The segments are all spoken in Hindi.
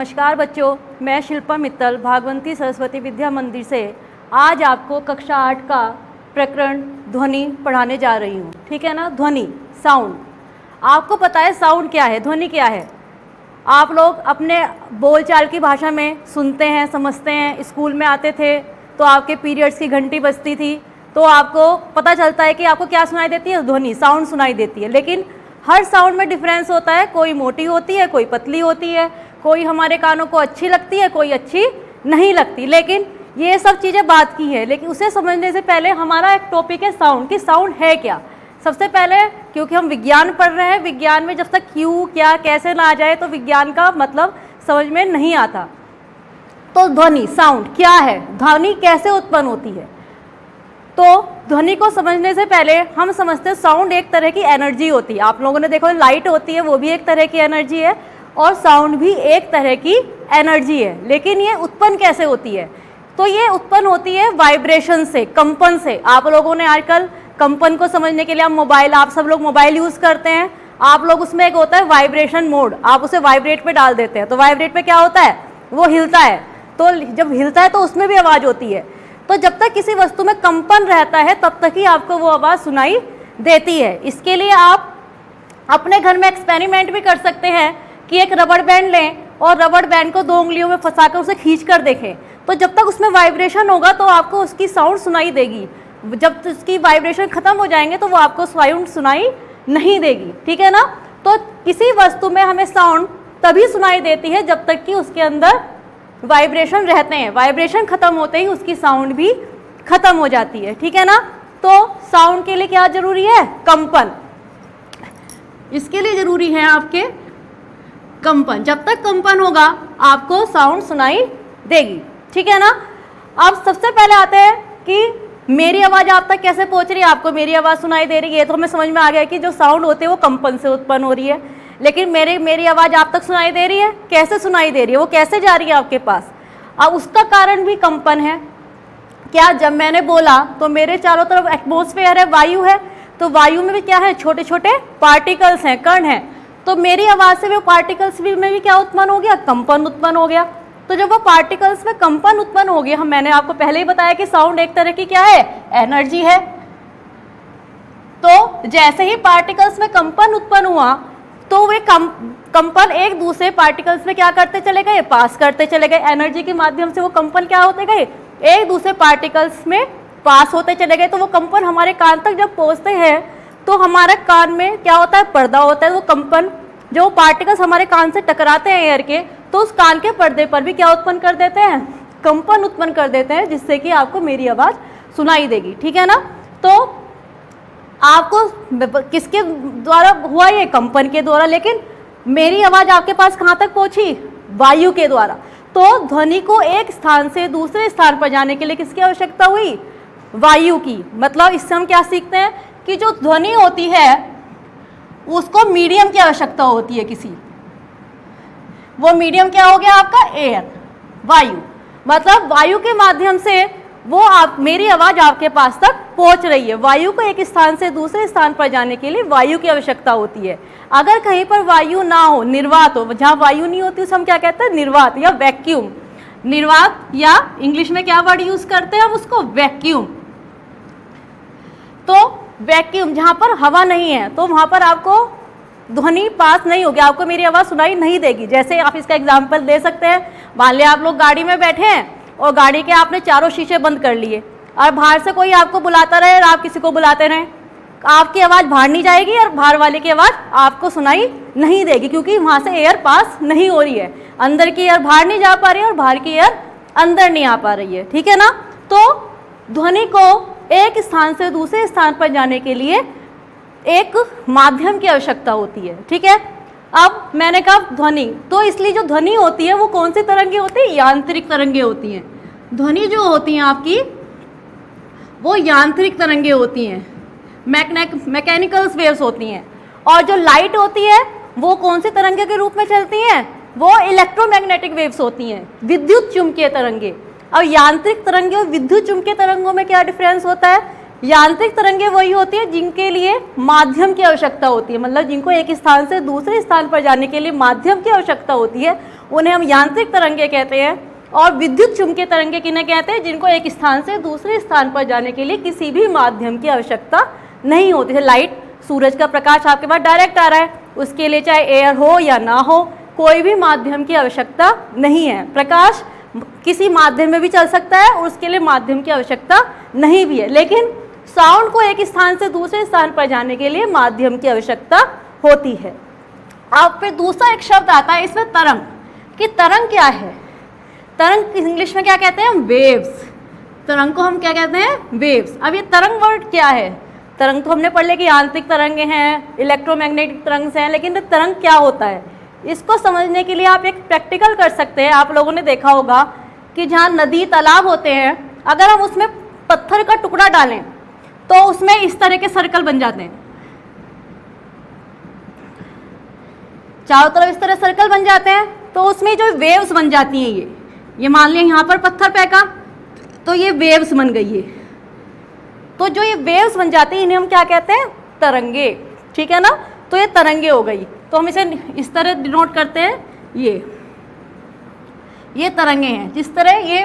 नमस्कार बच्चों, मैं शिल्पा मित्तल भागवंती सरस्वती विद्या मंदिर से आज आपको कक्षा 8 का प्रकरण ध्वनि पढ़ाने जा रही हूँ। ठीक है ना। ध्वनि, साउंड। आपको पता है साउंड क्या है, ध्वनि क्या है। आप लोग अपने बोलचाल की भाषा में सुनते हैं, समझते हैं। स्कूल में आते थे तो आपके पीरियड्स की घंटी बजती थी तो आपको पता चलता है कि आपको क्या सुनाई देती है, ध्वनि, साउंड सुनाई देती है। लेकिन हर साउंड में डिफरेंस होता है, कोई मोटी होती है, कोई पतली होती है, कोई हमारे कानों को अच्छी लगती है, कोई अच्छी नहीं लगती। लेकिन ये सब चीज़ें बात की है, लेकिन उसे समझने से पहले हमारा एक टॉपिक है साउंड, कि साउंड है क्या। सबसे पहले क्योंकि हम विज्ञान पढ़ रहे हैं, विज्ञान में जब तक क्यों, क्या, कैसे ना आ जाए तो विज्ञान का मतलब समझ में नहीं आता। तो ध्वनि, साउंड क्या है, ध्वनि कैसे उत्पन्न होती है। तो ध्वनि को समझने से पहले हम समझते हैं साउंड एक तरह की एनर्जी होती है। आप लोगों ने देखो लाइट होती है, वो भी एक तरह की एनर्जी है, और साउंड भी एक तरह की एनर्जी है। लेकिन ये उत्पन्न कैसे होती है, तो ये उत्पन्न होती है वाइब्रेशन से, कंपन से। आप लोगों ने आजकल कंपन को समझने के लिए आप सब लोग मोबाइल यूज़ करते हैं। आप लोग उसमें एक होता है वाइब्रेशन मोड, आप उसे वाइब्रेट पे डाल देते हैं। तो वाइब्रेट पे क्या होता है, वो हिलता है। तो जब हिलता है तो उसमें भी आवाज़ होती है। तो जब तक किसी वस्तु में कंपन रहता है तब तक ही आपको वो आवाज़ सुनाई देती है। इसके लिए आप अपने घर में एक्सपेरिमेंट भी कर सकते हैं कि एक रबड़ बैंड लें और रबड़ बैंड को 2 उंगलियों में फंसाकर उसे खींच कर देखें। तो जब तक उसमें वाइब्रेशन होगा तो आपको उसकी साउंड सुनाई देगी। जब उसकी वाइब्रेशन खत्म हो जाएंगे तो वो आपको साउंड सुनाई नहीं देगी। ठीक है ना। तो किसी वस्तु में हमें साउंड तभी सुनाई देती है जब तक कि उसके अंदर वाइब्रेशन रहते हैं। वाइब्रेशन खत्म होते ही उसकी साउंड भी खत्म हो जाती है। ठीक है ना। तो साउंड के लिए क्या जरूरी है, कंपन। इसके लिए जरूरी है आपके कंपन। जब तक कंपन होगा आपको साउंड सुनाई देगी। ठीक है ना। अब सबसे पहले आते हैं कि मेरी आवाज़ आप तक कैसे पहुंच रही है, आपको मेरी आवाज़ सुनाई दे रही है। तो हमें समझ में आ गया कि जो साउंड होती है वो कंपन से उत्पन्न हो रही है। लेकिन मेरी आवाज़ आप तक सुनाई दे रही है, कैसे सुनाई दे रही है, वो कैसे जा रही है आपके पास। अब उसका कारण भी कंपन है। क्या, जब मैंने बोला तो मेरे चारों तरफ एटमॉस्फेयर है, वायु है, तो वायु में भी क्या है, छोटे छोटे पार्टिकल्स हैं, कण हैं। तो मेरी आवाज़ से वो पार्टिकल्स में भी क्या उत्पन्न हो गया, कंपन उत्पन्न हो गया। तो जब वो पार्टिकल्स में कंपन उत्पन्न हो गया, मैंने आपको पहले ही बताया कि साउंड एक तरह की क्या है, एनर्जी है। तो जैसे ही पार्टिकल्स में कंपन उत्पन्न हुआ तो वे कंपन एक दूसरे पार्टिकल्स में क्या करते चले गए, पास करते चले गए। एनर्जी के माध्यम से वो कंपन क्या होते गए, एक दूसरे पार्टिकल्स में पास होते चले गए। तो वो कंपन हमारे कान तक जब पहुंचते हैं तो हमारे कान में क्या होता है, पर्दा होता है। वो कंपन, जो पार्टिकल्स हमारे कान से टकराते हैं एयर के, तो उस कान के पर्दे पर भी क्या उत्पन्न कर देते हैं, कंपन उत्पन्न कर देते हैं, जिससे कि आपको मेरी आवाज़ सुनाई देगी। ठीक है ना। तो आपको किसके द्वारा हुआ, ये कंपन के द्वारा। लेकिन मेरी आवाज़ आपके पास कहाँ तक पहुँची, वायु के द्वारा। तो ध्वनि को एक स्थान से दूसरे स्थान पर जाने के लिए किसकी आवश्यकता हुई, वायु की। मतलब इससे हम क्या सीखते हैं कि जो ध्वनि होती है उसको मीडियम की आवश्यकता होती है किसी। वो मीडियम क्या हो गया आपका, एयर, वायु। मतलब वायु के माध्यम से वो मेरी आवाज़ आपके पास तक पहुंच रही है। वायु को एक स्थान से दूसरे स्थान पर जाने के लिए वायु की आवश्यकता होती है। अगर कहीं पर वायु ना हो, निर्वात हो, जहाँ वायु नहीं होती उसे हम क्या कहते हैं, निर्वात या वैक्यूम। निर्वात, या इंग्लिश में क्या वर्ड यूज करते हैं हम उसको, वैक्यूम। तो वैक्यूम, जहाँ पर हवा नहीं है, तो वहाँ पर आपको ध्वनि पास नहीं होगी, आपको मेरी आवाज़ सुनाई नहीं देगी। जैसे आप इसका एग्जाम्पल दे सकते हैं, मान लिया आप लोग गाड़ी में बैठे हैं और गाड़ी के आपने चारों शीशे बंद कर लिए और बाहर से कोई आपको बुलाता रहे और आप किसी को बुलाते रहें, आपकी आवाज़ बाहर नहीं जाएगी और बाहर वाले की आवाज़ आपको सुनाई नहीं देगी, क्योंकि वहाँ से एयर पास नहीं हो रही है। अंदर की एयर बाहर नहीं जा पा रही है और बाहर की एयर अंदर नहीं आ पा रही है। ठीक है ना। तो ध्वनि को एक स्थान से दूसरे स्थान पर जाने के लिए एक माध्यम की आवश्यकता होती है। ठीक है। अब मैंने कहा ध्वनि, तो इसलिए जो ध्वनि होती है वो कौन सी तरंगे होती है, यांत्रिक तरंगे होती हैं। ध्वनि जो होती हैं आपकी वो यांत्रिक तरंगे होती हैं, मैकेनिकल वेव्स होती हैं। और जो लाइट होती है वो कौन सी तरंगे के रूप में चलती हैं, वो इलेक्ट्रोमैग्नेटिक वेव्स होती हैं, विद्युत चुंबकीय तरंगे। अब यांत्रिक तरंगे और विद्युत चुंबकीय तरंगों में क्या डिफरेंस होता है, यांत्रिक तरंगें वही होती है जिनके लिए माध्यम की आवश्यकता होती है, मतलब जिनको एक स्थान से दूसरे स्थान पर जाने के लिए माध्यम की आवश्यकता होती है, उन्हें हम यांत्रिक तरंगे कहते हैं। और विद्युत चुंबकीय तरंगे किन्हें कहते हैं? जिनको एक स्थान से दूसरे स्थान पर जाने के लिए किसी भी माध्यम की आवश्यकता नहीं होती है। लाइट, सूरज का प्रकाश आपके पास डायरेक्ट आ रहा है, उसके लिए चाहे एयर हो या ना हो, कोई भी माध्यम की आवश्यकता नहीं है। प्रकाश किसी माध्यम में भी चल सकता है और उसके लिए माध्यम की आवश्यकता नहीं भी है। लेकिन साउंड को एक स्थान से दूसरे स्थान पर जाने के लिए माध्यम की आवश्यकता होती है। अब फिर दूसरा एक शब्द आता है इसमें, तरंग। कि तरंग क्या है? तरंग इंग्लिश में क्या कहते हैं? वेव्स। तरंग को हम क्या कहते हैं? वेव्स। अब ये तरंग वर्ड क्या है? तरंग तो हमने पढ़ लिया कि यांत्रिक तरंगे हैं, इलेक्ट्रोमैग्नेटिक तरंग हैं, लेकिन तरंग क्या होता है इसको समझने के लिए आप एक प्रैक्टिकल कर सकते हैं। आप लोगों ने देखा होगा कि जहाँ नदी तालाब होते हैं, अगर हम उसमें पत्थर का टुकड़ा डालें तो उसमें इस तरह के सर्कल बन जाते हैं, चारों तरफ इस तरह सर्कल बन जाते हैं। तो उसमें जो वेव्स बन जाती हैं, ये मान लिया यहाँ पर पत्थर फेंका तो ये वेव्स बन गई है। तो जो ये वेव्स बन जाती हैं इन्हें हम क्या कहते हैं? तरंगे। ठीक है ना? तो ये तरंगे हो गई। तो हम इसे इस तरह डिनोट करते हैं, ये तरंगे हैं। जिस तरह ये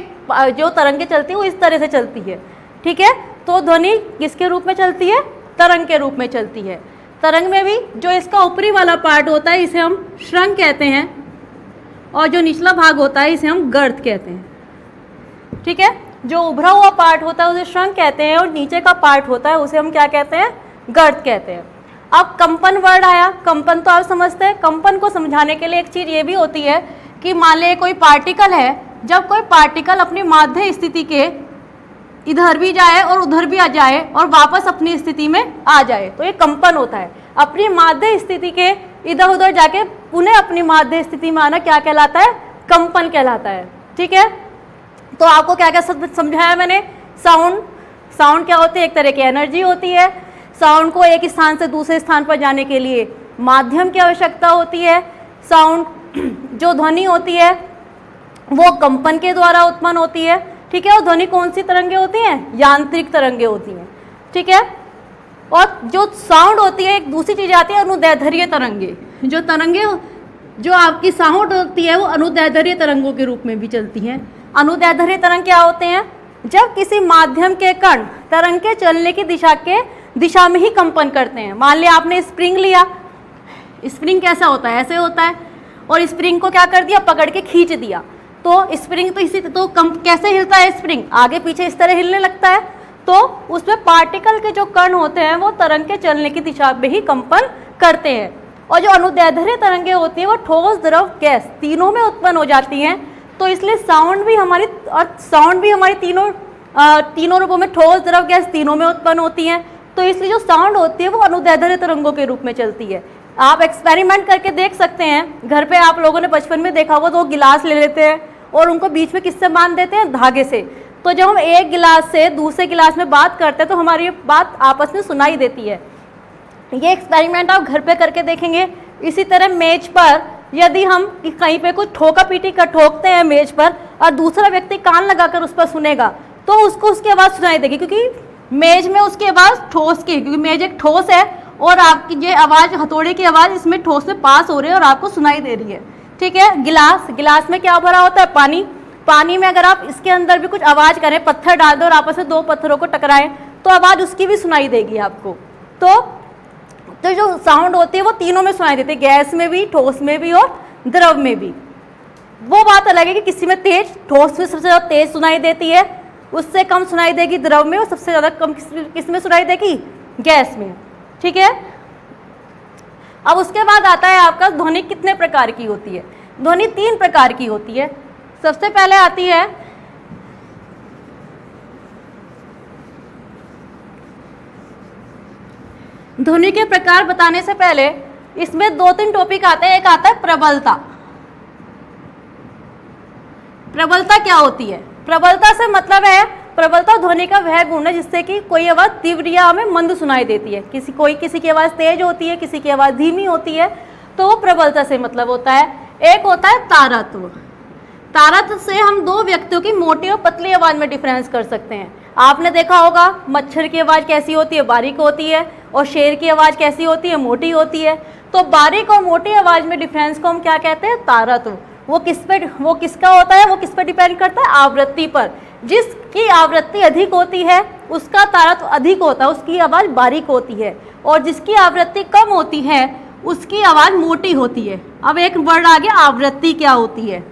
जो तरंगे चलती है वो इस तरह से चलती है। ठीक है? तो ध्वनि किसके रूप में चलती है? तरंग के रूप में चलती है। तरंग में भी जो इसका ऊपरी वाला पार्ट होता है इसे हम श्रृंग कहते हैं, और जो निचला भाग होता है इसे हम गर्त कहते हैं। ठीक है? जो उभरा हुआ पार्ट होता है उसे श्रृंग कहते हैं, और नीचे का पार्ट होता है उसे हम क्या कहते हैं? गर्त कहते हैं। अब कंपन वर्ड आया। कंपन तो आप समझते हैं। कंपन को समझाने के लिए एक चीज़ ये भी होती है कि मान लें कोई पार्टिकल है, जब कोई पार्टिकल अपनी माध्य स्थिति के इधर भी जाए और उधर भी आ जाए और वापस अपनी स्थिति में आ जाए तो ये कंपन होता है। अपनी माध्य स्थिति के इधर उधर जाके पुनः अपनी माध्य स्थिति में आना क्या कहलाता है? कंपन कहलाता है। ठीक है? तो आपको क्या क्या समझाया मैंने? साउंड क्या होती है? एक तरह की एनर्जी होती है। साउंड को एक स्थान से दूसरे स्थान पर जाने के लिए माध्यम की आवश्यकता होती है। साउंड जो ध्वनि होती है वो कंपन के द्वारा उत्पन्न होती है। ठीक है? और ध्वनि कौन सी तरंगे होती हैं? यांत्रिक तरंगे होती हैं। ठीक है? और जो साउंड होती है, एक दूसरी चीज़ आती है अनुदैर्ध्य तरंगे। जो तरंगे जो आपकी साउंड होती है वो अनुदैर्ध्य तरंगों के रूप में भी चलती हैं। अनुदैर्ध्य तरंग क्या होते हैं? जब किसी माध्यम के कण तरंग के चलने की दिशा में ही कंपन करते हैं। मान लिया आपने स्प्रिंग लिया, स्प्रिंग कैसा होता है? ऐसे होता है, और स्प्रिंग को क्या कर दिया? पकड़ के खींच दिया। तो स्प्रिंग तो इसी तो कैसे हिलता है? स्प्रिंग आगे पीछे इस तरह हिलने लगता है। तो उसमें पार्टिकल के जो कण होते हैं वो तरंग के चलने की दिशा में ही कंपन करते हैं। और जो अनुदैर्ध्य तरंगे होती हैं वो ठोस, द्रव, गैस तीनों में उत्पन्न हो जाती हैं। तो इसलिए साउंड भी हमारी तीनों रूपों में, ठोस, द्रव, गैस तीनों में उत्पन्न होती हैं। तो इसलिए जो साउंड होती है वो अनुदैर्ध्य तरंगों के रूप में चलती है। आप एक्सपेरिमेंट करके देख सकते हैं। घर पे आप लोगों ने बचपन में देखा होगा, 2 गिलास ले लेते हैं और उनको बीच में किससे बांध देते हैं? धागे से। तो जब हम एक गिलास से दूसरे गिलास में बात करते हैं तो हमारी बात आपस में सुनाई देती है। ये एक्सपेरिमेंट आप घर पे करके देखेंगे। इसी तरह मेज पर यदि हम कहीं पे कुछ ठोका पीटी कर ठोकते हैं मेज पर और दूसरा व्यक्ति कान लगाकर उस पर सुनेगा तो उसको उसकी आवाज़ सुनाई देगी, क्योंकि मेज में उसकी आवाज़ ठोस की, क्योंकि मेज एक ठोस है और आपकी ये आवाज़, हथौड़े की आवाज़ इसमें ठोस में पास हो रही है और आपको सुनाई दे रही है। ठीक है? गिलास में क्या भरा होता है? पानी में अगर आप इसके अंदर भी कुछ आवाज़ करें, पत्थर डाल दो और आपस में 2 पत्थरों को टकराएं तो आवाज़ उसकी भी सुनाई देगी आपको। तो जो साउंड होती है वो तीनों में सुनाई देती है, गैस में भी, ठोस में भी और द्रव में भी। वो बात अलग है कि किसी में तेज, ठोस में सबसे ज़्यादा तेज सुनाई देती है, उससे कम सुनाई देगी द्रव में, और सबसे ज़्यादा कम किस में सुनाई देगी? गैस में। ठीक है? अब उसके बाद आता है आपका ध्वनि कितने प्रकार की होती है? ध्वनि 3 प्रकार की होती है। सबसे पहले आती है ध्वनि के प्रकार बताने से पहले इसमें 2-3 टॉपिक आते हैं। एक आता है प्रबलता। प्रबलता क्या होती है? प्रबलता से मतलब है, प्रबलता ध्वनि का वह गुण है जिससे कि कोई आवाज़ तीव्र या हमें मंद सुनाई देती है। किसी की आवाज़ तेज होती है, किसी की आवाज़ धीमी होती है, तो वो प्रबलता से मतलब होता है। एक होता है तारत्व। तारत्व से हम 2 व्यक्तियों की मोटी और पतली आवाज़ में डिफरेंस कर सकते हैं। आपने देखा होगा मच्छर की आवाज़ कैसी होती है? बारीक होती है। और शेर की आवाज़ कैसी होती है? मोटी होती है। तो बारीक और मोटी आवाज़ में डिफरेंस को हम क्या कहते हैं? तारत्व। वो किसका होता है, वो किस पर डिपेंड करता है, आवृत्ति पर। जिसकी आवृत्ति अधिक होती है उसका तारत्व अधिक होता है, उसकी आवाज़ बारीक होती है, और जिसकी आवृत्ति कम होती है उसकी आवाज़ मोटी होती है। अब एक वर्ड आ गया, आवृत्ति क्या होती है।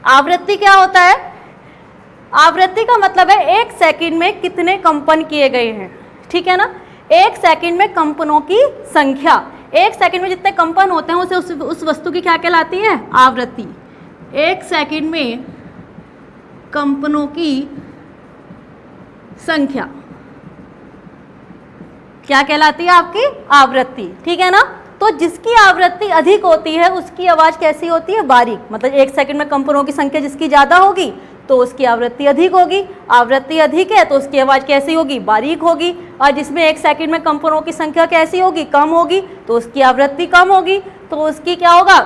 आवृत्ति क्या होता है, आवृत्ति का मतलब है एक सेकंड में कितने कंपन किए गए हैं, ठीक है ना। एक सेकंड में कंपनों की संख्या, एक सेकंड में जितने कंपन होते हैं उसे उस वस्तु की क्या कहलाती है, आवृत्ति। एक सेकंड में कंपनों की संख्या क्या कहलाती है, आपकी आवृत्ति, ठीक है ना। तो जिसकी आवृत्ति अधिक होती है उसकी आवाज़ कैसी होती है, बारीक। मतलब एक सेकंड में कंपनों की संख्या जिसकी ज़्यादा होगी तो उसकी आवृत्ति अधिक होगी, आवृत्ति अधिक है तो उसकी आवाज़ कैसी होगी, बारीक होगी। और जिसमें एक सेकंड में कंपनों की संख्या कैसी होगी, कम होगी, तो उसकी आवृत्ति कम होगी, तो उसकी क्या होगा,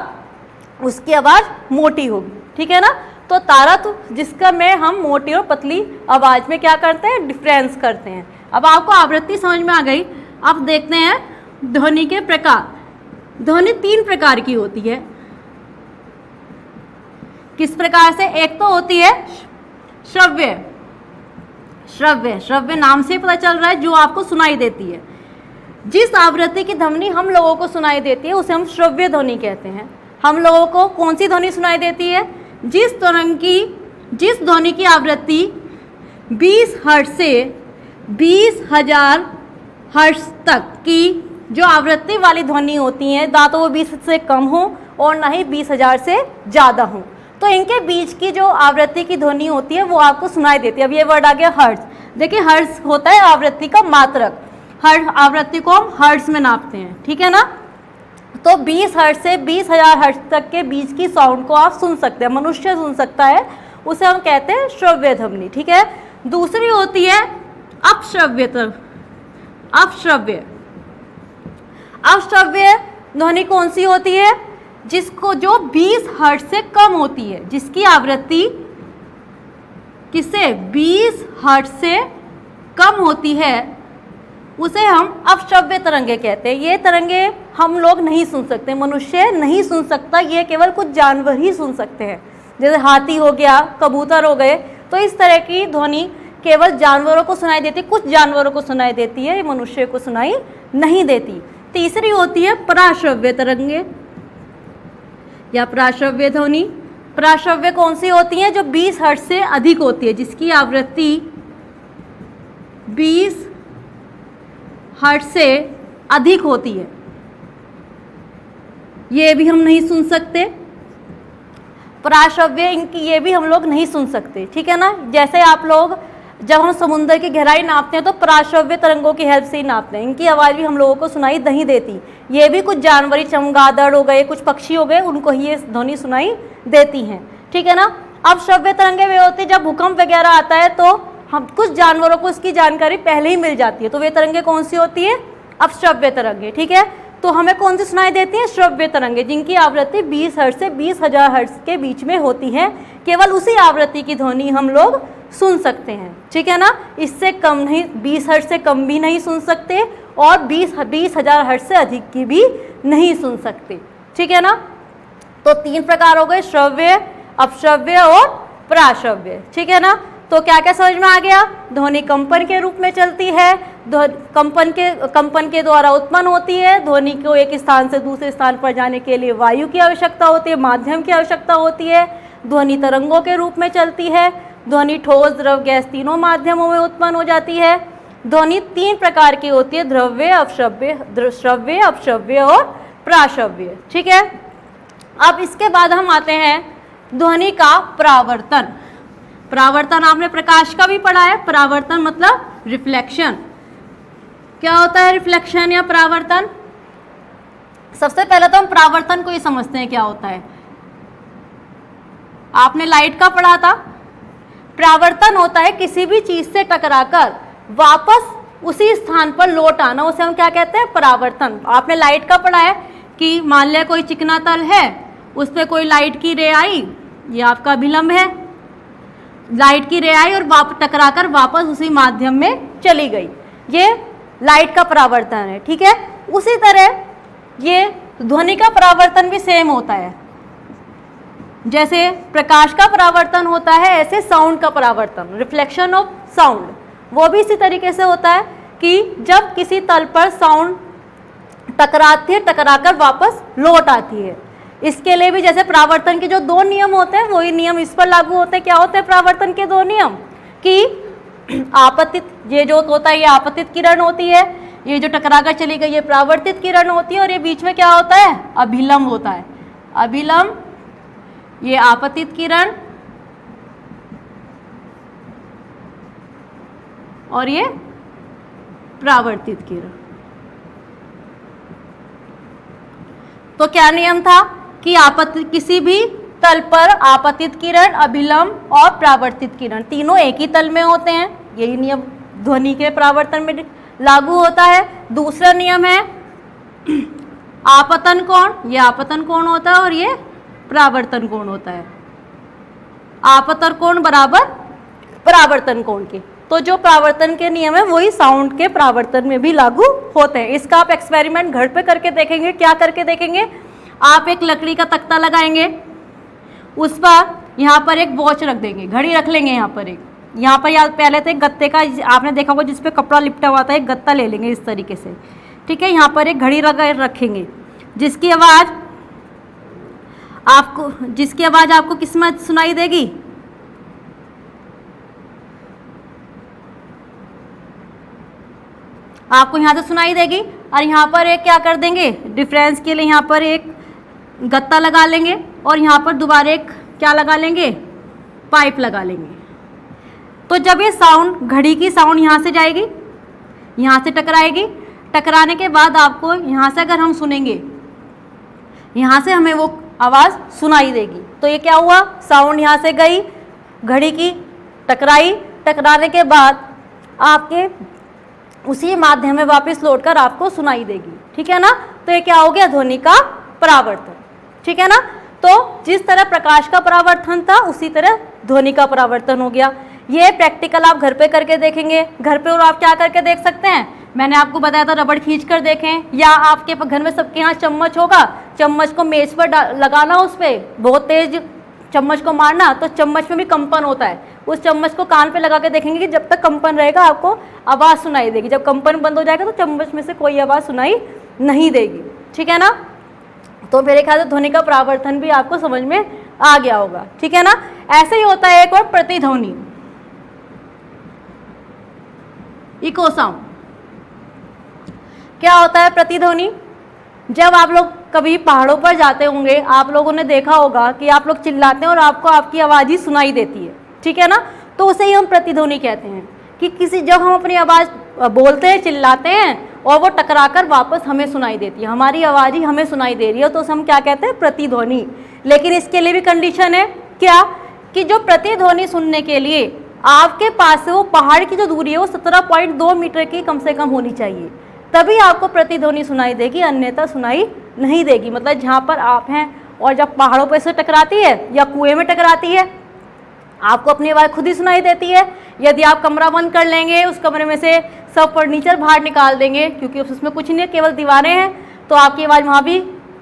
उसकी आवाज़ मोटी होगी, ठीक है ना। तो तारत्व जिसका में हम मोटी और पतली आवाज़ में क्या करते हैं, डिफरेंस करते हैं। अब आपको आवृत्ति समझ में आ गई। अब देखते हैं ध्वनि के प्रकार। ध्वनि 3 प्रकार की होती है। किस प्रकार से, एक तो होती है श्रव्य। श्रव्य, श्रव्य नाम से पता चल रहा है, जो आपको सुनाई देती है। जिस आवृत्ति की ध्वनि हम लोगों को सुनाई देती है उसे हम श्रव्य ध्वनि कहते हैं। हम लोगों को कौन सी ध्वनि सुनाई देती है, जिस ध्वनि की आवृत्ति 20 हर्ट्ज से 20,000 हर्ट्ज तक की जो आवृत्ति वाली ध्वनि होती है, ना तो वो 20 से कम हो और ना ही 20,000 से ज़्यादा हो, तो इनके बीच की जो आवृत्ति की ध्वनि होती है वो आपको सुनाई देती है। अब ये वर्ड आ गया हर्ट्ज। देखिए हर्ट्ज होता है आवृत्ति का मात्रक, आवृत्ति को हम हर्ट्ज में नापते हैं, ठीक है ना। तो 20 हर्ट्ज से 20,000 हर्ट्ज तक के बीच की साउंड को आप सुन सकते हैं, मनुष्य सुन सकता है, उसे हम कहते हैं श्रव्य ध्वनि, ठीक है। दूसरी होती है अपश्रव्य। अपश्रव्य ध्वनि कौन सी होती है, जो 20 हर्ट्ज से कम होती है, जिसकी आवृत्ति किससे 20 हर्ट्ज से कम होती है, उसे हम अपश्रव्य तरंगे कहते हैं। ये तरंगे हम लोग नहीं सुन सकते, मनुष्य नहीं सुन सकता, ये केवल कुछ जानवर ही सुन सकते हैं। जैसे हाथी हो गया, कबूतर हो गए, तो इस तरह की ध्वनि केवल जानवरों को सुनाई देती है, कुछ जानवरों को सुनाई देती है, मनुष्य को सुनाई नहीं देती। तीसरी होती है पराश्रव्य तरंगे या पराश्रव्य ध्वनि। पराश्रव्य कौन सी होती है, जो 20 हर्ट्ज से अधिक होती है, जिसकी आवृत्ति 20 हर्ट्ज से अधिक होती है, ये भी हम नहीं सुन सकते। पराश्रव्य इनकी ये भी हम लोग नहीं सुन सकते, ठीक है ना। जैसे आप लोग जब हम समुद्र की गहराई नापते हैं तो पराश्रव्य तरंगों की हेल्प से ही नापते हैं, इनकी आवाज़ भी हम लोगों को सुनाई नहीं देती। ये भी कुछ जानवरी, चमगादड़ हो गए, कुछ पक्षी हो गए, उनको ही ये ध्वनि सुनाई देती हैं, ठीक है ना। अब श्रव्य तरंगे वे होती है जब भूकंप वगैरह आता है तो हम कुछ जानवरों को इसकी जानकारी पहले ही मिल जाती है, तो वे तरंगे कौन सी होती है, अपश्रव्य तरंगे, ठीक है। तो हमें कौन सी सुनाई देती है, श्रव्य तरंगे, जिनकी आवृत्ति 20 हर्ट्ज से 20,000 हर्ट्ज के बीच में होती है। केवल उसी आवृत्ति की ध्वनि हम लोग सुन सकते हैं, ठीक है ना। इससे कम नहीं, 20 हर्ट्ज से कम भी नहीं सुन सकते और 20,000 हर्ट्ज से अधिक की भी नहीं सुन सकते, ठीक है ना। तो 3 प्रकार हो गए, श्रव्य, अपश्रव्य और पराश्रव्य, ठीक है ना। तो क्या क्या समझ में आ गया, ध्वनि कंपन के रूप में चलती है, कंपन के द्वारा उत्पन्न होती है। ध्वनि को एक स्थान से दूसरे स्थान पर जाने के लिए वायु की आवश्यकता होती है, माध्यम की आवश्यकता होती है। ध्वनि तरंगों के रूप में चलती है। ध्वनि ठोस, द्रव, गैस तीनों माध्यमों में उत्पन्न हो जाती है। ध्वनि 3 प्रकार की होती है, श्रव्य, अपश्रव्य और पराश्रव्य, ठीक है। अब इसके बाद हम आते हैं ध्वनि का परावर्तन। परावर्तन आपने प्रकाश का भी पढ़ा है, परावर्तन मतलब रिफ्लेक्शन। क्या होता है रिफ्लेक्शन या परावर्तन? सबसे पहले तो हम परावर्तन को ही समझते हैं क्या होता है। आपने लाइट का पढ़ा था। परावर्तन होता है किसी भी चीज से टकराकर वापस उसी स्थान पर लौट आना, उसे हम क्या कहते हैं, परावर्तन। आपने लाइट का पढ़ा है कि मान लिया कोई चिकना तल है, उस पर कोई लाइट की रे आई, ये आपका अभिलंब है, लाइट की रे आई और टकराकर वापस उसी माध्यम में चली गई, ये लाइट का परावर्तन है, ठीक है। उसी तरह ये ध्वनि का परावर्तन भी सेम होता है। जैसे प्रकाश का परावर्तन होता है ऐसे साउंड का परावर्तन, रिफ्लेक्शन ऑफ साउंड, वो भी इसी तरीके से होता है कि जब किसी तल पर साउंड टकराती है, टकराकर वापस लौट आती है। इसके लिए भी जैसे परावर्तन के जो दो नियम होते हैं वही नियम इस पर लागू होते हैं। क्या होते हैं परावर्तन के दो नियम? कि आपतित, ये जो होता है ये आपतित किरण होती है, ये जो टकराकर चली गई ये परावर्तित किरण होती है, और ये बीच में क्या होता है? अभिलंब होता है। अभिलंब, ये आपतित किरण और ये परावर्तित किरण। तो क्या नियम था कि किसी भी तल पर आपतित किरण, अभिलंब और परावर्तित किरण तीनों एक ही तल में होते हैं। यही नियम ध्वनि के परावर्तन में लागू होता है। दूसरा नियम है आपतन कोण, ये आपतन कोण होता है और ये परावर्तन कोण होता है। आपतन कोण बराबर परावर्तन कोण के। तो जो परावर्तन के नियम है वही साउंड के परावर्तन में भी लागू होते हैं। इसका आप एक्सपेरिमेंट घर पे करके देखेंगे। क्या करके देखेंगे? आप एक लकड़ी का तख्ता लगाएंगे, उस पर यहाँ पर एक वॉच रख देंगे, घड़ी रख लेंगे यहाँ पर एक, यहाँ पर या पहले तो एक गत्ते का, आपने देखा होगा जिस पे कपड़ा लिपटा हुआ था, एक गत्ता ले लेंगे इस तरीके से, ठीक है। यहाँ पर एक घड़ी रखेंगे जिसकी आवाज़ आपको किस में सुनाई देगी? आपको यहाँ से सुनाई देगी। और यहाँ पर एक क्या कर देंगे, डिफरेंस के लिए यहाँ पर एक गत्ता लगा लेंगे और यहाँ पर दोबारा एक क्या लगा लेंगे, पाइप लगा लेंगे। तो जब ये साउंड, घड़ी की साउंड यहाँ से जाएगी, यहाँ से टकराएगी, टकराने के बाद आपको यहाँ से अगर हम सुनेंगे, यहाँ से हमें वो आवाज़ सुनाई देगी। तो ये क्या हुआ, साउंड यहाँ से गई, घड़ी की टकराई, टकराने के बाद आपके उसी माध्यम में वापस लौटकर आपको सुनाई देगी, ठीक है ना। तो ये क्या हो गया, ध्वनि का परावर्तन, ठीक है ना। तो जिस तरह प्रकाश का परावर्तन था उसी तरह ध्वनि का परावर्तन हो गया। ये प्रैक्टिकल आप घर पे करके देखेंगे। घर पे और आप क्या करके देख सकते हैं, मैंने आपको बताया था रबड़ खींच कर देखें, या आपके घर में सबके यहाँ चम्मच होगा, चम्मच को मेज पर लगाना, उस पर बहुत तेज चम्मच को मारना, तो चम्मच में भी कंपन होता है। उस चम्मच को कान पे लगा के देखेंगे कि जब तक कंपन रहेगा आपको आवाज़ सुनाई देगी, जब कंपन बंद हो जाएगा तो चम्मच में से कोई आवाज़ सुनाई नहीं देगी, ठीक है ना। तो मेरे ख्याल से ध्वनि का परावर्तन भी आपको समझ में आ गया होगा, ठीक है ना। ऐसे ही होता है एक और प्रतिध्वनि, इको साउंड। क्या होता है प्रतिध्वनि? जब आप लोग कभी पहाड़ों पर जाते होंगे, आप लोगों ने देखा होगा कि आप लोग चिल्लाते हैं और आपको आपकी आवाज़ ही सुनाई देती है, ठीक है ना। तो उसे ही हम प्रतिध्वनि कहते हैं कि जब हम अपनी आवाज़ बोलते हैं, चिल्लाते हैं और वो टकराकर वापस हमें सुनाई देती है, हमारी आवाज़ ही हमें सुनाई दे रही है, तो उसे हम क्या कहते हैं, प्रतिध्वनि। लेकिन इसके लिए भी कंडीशन है, क्या कि जो प्रतिध्वनि सुनने के लिए आपके पास से वो पहाड़ की जो दूरी है वो 17.2 मीटर की कम से कम होनी चाहिए, तभी आपको प्रतिध्वनि सुनाई देगी, अन्यथा सुनाई नहीं देगी। मतलब जहाँ पर आप हैं और जब पहाड़ों पर से टकराती है या कुएं में टकराती है, आपको अपनी आवाज़ खुद ही सुनाई देती है। यदि आप कमरा बंद कर लेंगे, उस कमरे में से सब फर्नीचर बाहर निकाल देंगे, क्योंकि उसमें कुछ नहीं है, केवल दीवारें हैं, तो आपकी आवाज़ वहाँ भी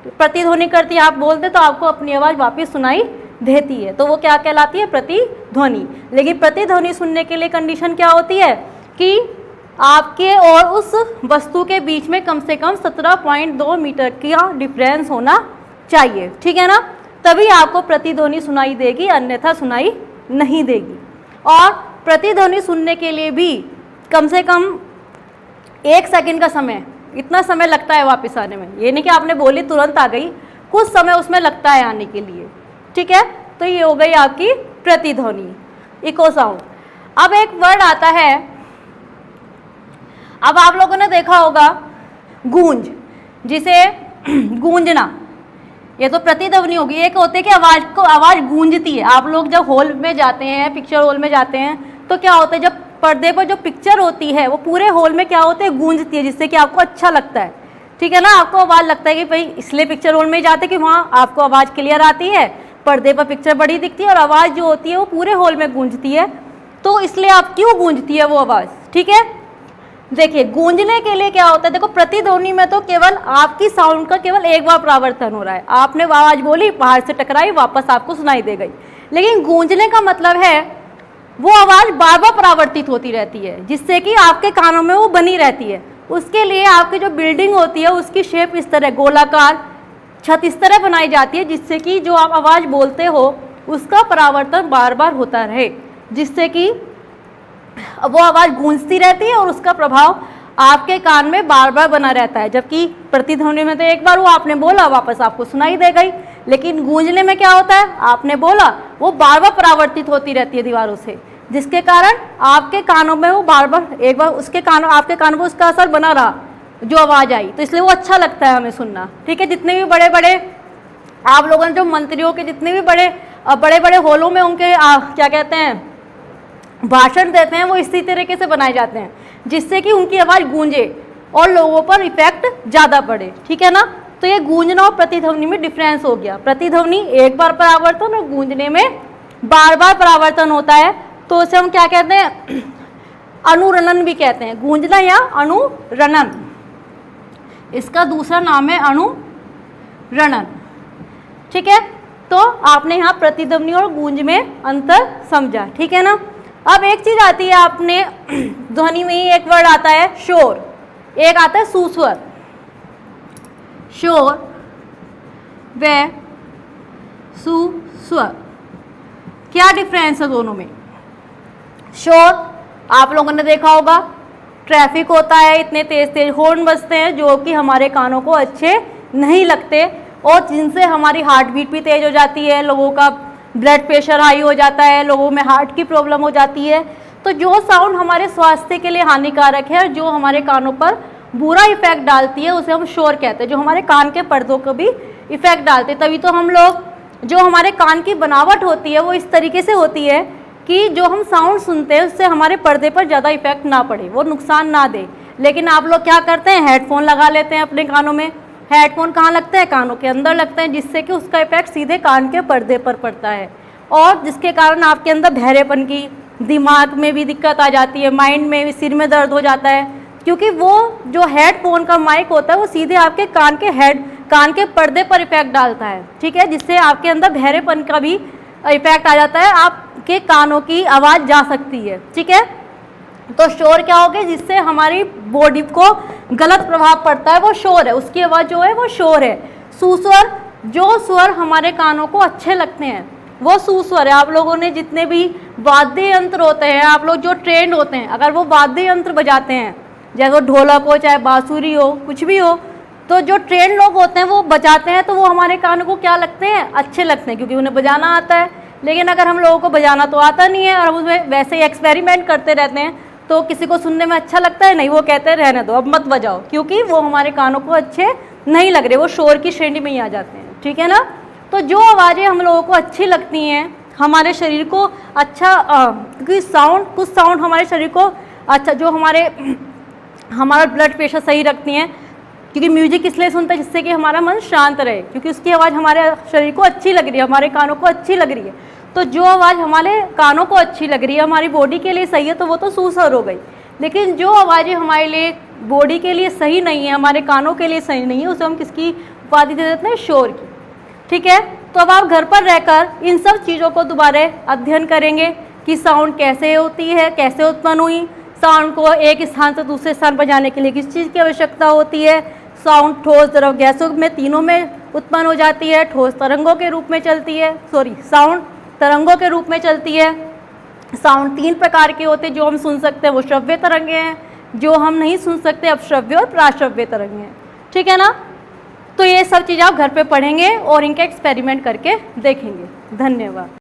प्रतिध्वनि करती है। आप बोलते तो आपको अपनी आवाज़ वापस सुनाई देती है, तो वो क्या कहलाती है, प्रतिध्वनि। लेकिन प्रतिध्वनि सुनने के लिए कंडीशन क्या होती है कि आपके और उस वस्तु के बीच में कम से कम 17.2 मीटर का डिफरेंस होना चाहिए, ठीक है ना। तभी आपको प्रतिध्वनि सुनाई देगी, अन्यथा सुनाई नहीं देगी। और प्रतिध्वनि सुनने के लिए भी कम से कम 1 सेकंड का समय, इतना समय लगता है वापस आने में। ये नहीं कि आपने बोली तुरंत आ गई, कुछ समय उसमें लगता है आने के लिए, ठीक है। तो ये हो गई आपकी प्रतिध्वनि, इको साउंड। अब एक वर्ड आता है, अब आप लोगों ने देखा होगा गूंज, जिसे गूंजना, ये तो प्रतिध्वनि होगी। एक होते है कि आवाज़ गूंजती है। आप लोग जब हॉल में जाते हैं, पिक्चर हॉल में जाते हैं, तो क्या होता है, जब पर्दे पर जो पिक्चर होती है वो पूरे हॉल में क्या होते हैं, गूंजती है, जिससे कि आपको अच्छा लगता है, ठीक है ना। आपको आवाज़ लगता है कि भाई इसलिए पिक्चर हॉल में जाते कि वहाँ आपको आवाज़ क्लियर आती है, पर्दे पर पिक्चर बड़ी दिखती है और आवाज़ जो होती है वो पूरे हॉल में गूंजती है, तो इसलिए आप क्यों गूंजती है वो आवाज़, ठीक है। देखिए गूंजने के लिए क्या होता है, देखो प्रतिध्वनि में तो केवल आपकी साउंड का केवल एक बार परावर्तन हो रहा है, आपने आवाज बोली, बाहर से टकराई, वापस आपको सुनाई दे गई। लेकिन गूंजने का मतलब है वो आवाज बार बार परावर्तित होती रहती है, जिससे कि आपके कानों में वो बनी रहती है। उसके लिए आपकी जो बिल्डिंग होती है उसकी शेप इस तरह गोलाकार, छत इस तरह बनाई जाती है, जिससे कि जो आप आवाज बोलते हो उसका परावर्तन बार बार होता रहे, जिससे कि वो आवाज़ गूंजती रहती है और उसका प्रभाव आपके कान में बार बार बना रहता है। जबकि प्रतिध्वनि में तो एक बार वो आपने बोला, वापस आपको सुनाई दे गई। लेकिन गूंजने में क्या होता है, आपने बोला, वो बार बार परावर्तित होती रहती है दीवारों से, जिसके कारण आपके कानों में वो बार बार एक बार आपके कानों पर उसका असर बना रहा जो आवाज़ आई, तो इसलिए वो अच्छा लगता है हमें सुनना। ठीक है, जितने भी बड़े बड़े आप लोगों ने जो मंत्रियों के जितने भी बड़े बड़े हॉलों में उनके क्या कहते हैं भाषण देते हैं, वो इसी तरीके से बनाए जाते हैं, जिससे कि उनकी आवाज़ गूंजे और लोगों पर इफेक्ट ज़्यादा पड़े। ठीक है ना, तो ये गूंजना और प्रतिध्वनि में डिफरेंस हो गया। प्रतिध्वनि एक बार परावर्तन और गूंजने में बार बार परावर्तन होता है, तो उसे हम क्या कहते हैं, अनुरणन भी कहते हैं, गूंजना या अनुरणन। इसका दूसरा नाम है अनुरणन। ठीक है, तो आपने यहाँ प्रतिध्वनि और गूंज में अंतर समझा। ठीक है ना, अब एक चीज आती है, आपने ध्वनि में ही एक वर्ड आता है शोर, एक आता है सुस्वर। शोर व सुस्वर, क्या डिफरेंस है दोनों में? शोर आप लोगों ने देखा होगा, ट्रैफिक होता है, इतने तेज तेज हॉर्न बजते हैं जो कि हमारे कानों को अच्छे नहीं लगते और जिनसे हमारी हार्ट बीट भी तेज हो जाती है, लोगों का ब्लड प्रेशर हाई हो जाता है, लोगों में हार्ट की प्रॉब्लम हो जाती है। तो जो साउंड हमारे स्वास्थ्य के लिए हानिकारक है और जो हमारे कानों पर बुरा इफेक्ट डालती है उसे हम शोर कहते हैं, जो हमारे कान के पर्दों को भी इफेक्ट डालते हैं। तभी तो हम लोग, जो हमारे कान की बनावट होती है वो इस तरीके से होती है कि जो हम साउंड सुनते हैं उससे हमारे पर्दे पर ज़्यादा इफेक्ट ना पड़े, वो नुकसान ना दे। लेकिन आप लोग क्या करते हैं, हेडफोन लगा लेते हैं अपने कानों में। हेडफोन कहाँ लगते हैं, कानों के अंदर लगते हैं, जिससे कि उसका इफेक्ट सीधे कान के पर्दे पर पड़ता है और जिसके कारण आपके अंदर बहरेपन की, दिमाग में भी दिक्कत आ जाती है, माइंड में भी, सिर में दर्द हो जाता है, क्योंकि वो जो हेडफोन का माइक होता है वो सीधे आपके कान के पर्दे पर इफेक्ट डालता है। ठीक है, जिससे आपके अंदर बहरेपन का भी इफेक्ट आ जाता है, आपके कानों की आवाज़ जा सकती है। ठीक है, तो शोर क्या हो गया, जिससे हमारी बॉडी को गलत प्रभाव पड़ता है, वो शोर है, उसकी आवाज़ जो है वो शोर है। सुस्वर, जो स्वर हमारे कानों को अच्छे लगते हैं वो सुस्वर है। आप लोगों ने जितने भी वाद्य यंत्र होते हैं, आप लोग जो ट्रेंड होते हैं, अगर वो वाद्य यंत्र बजाते हैं, चाहे वो ढोलक हो, चाहे बांसुरी हो, कुछ भी हो, तो जो ट्रेंड लोग होते हैं वो बजाते हैं तो वो हमारे कानों को क्या लगते हैं, अच्छे लगते हैं, क्योंकि उन्हें बजाना आता है। लेकिन अगर हम लोगों को बजाना तो आता नहीं है और हम उसमें वैसे ही एक्सपेरिमेंट करते रहते हैं, तो किसी को सुनने में अच्छा लगता है नहीं, वो कहते हैं रहने दो, अब मत बजाओ, क्योंकि वो हमारे कानों को अच्छे नहीं लग रहे, वो शोर की श्रेणी में ही आ जाते हैं। ठीक है ना, तो जो आवाज़ें हम लोगों को अच्छी लगती हैं, हमारे शरीर को अच्छा, क्योंकि कुछ साउंड हमारे शरीर को अच्छा, जो हमारा ब्लड प्रेशर सही रखती हैं, क्योंकि म्यूजिक इसलिए सुनते हैं जिससे कि हमारा मन शांत रहे, क्योंकि उसकी आवाज़ हमारे शरीर को अच्छी लग रही है, हमारे कानों को अच्छी लग रही है। तो जो आवाज़ हमारे कानों को अच्छी लग रही है, हमारी बॉडी के लिए सही है, तो वो तो सुस्वर हो गई। लेकिन जो आवाज़ें हमारे लिए बॉडी के लिए सही नहीं है, हमारे कानों के लिए सही नहीं है, उसे हम किसकी उपाधि दे देते हैं, शोर की। ठीक है, तो अब आप घर पर रहकर इन सब चीज़ों को दोबारा अध्ययन करेंगे कि साउंड कैसे होती है, कैसे उत्पन्न हुई, साउंड को एक स्थान से दूसरे स्थान पर जाने के लिए किस चीज़ की आवश्यकता होती है, साउंड ठोस, द्रव, गैसों में तीनों में उत्पन्न हो जाती है, ठोस तरंगों के रूप में चलती है, साउंड तरंगों के रूप में चलती है। साउंड 3 प्रकार के होते हैं, जो हम सुन सकते हैं वो श्रव्य तरंगे हैं, जो हम नहीं सुन सकते अपश्रव्य और प्राश्रव्य तरंगे हैं। ठीक है ना, तो ये सब चीज़ आप घर पे पढ़ेंगे और इनका एक्सपेरिमेंट करके देखेंगे। धन्यवाद।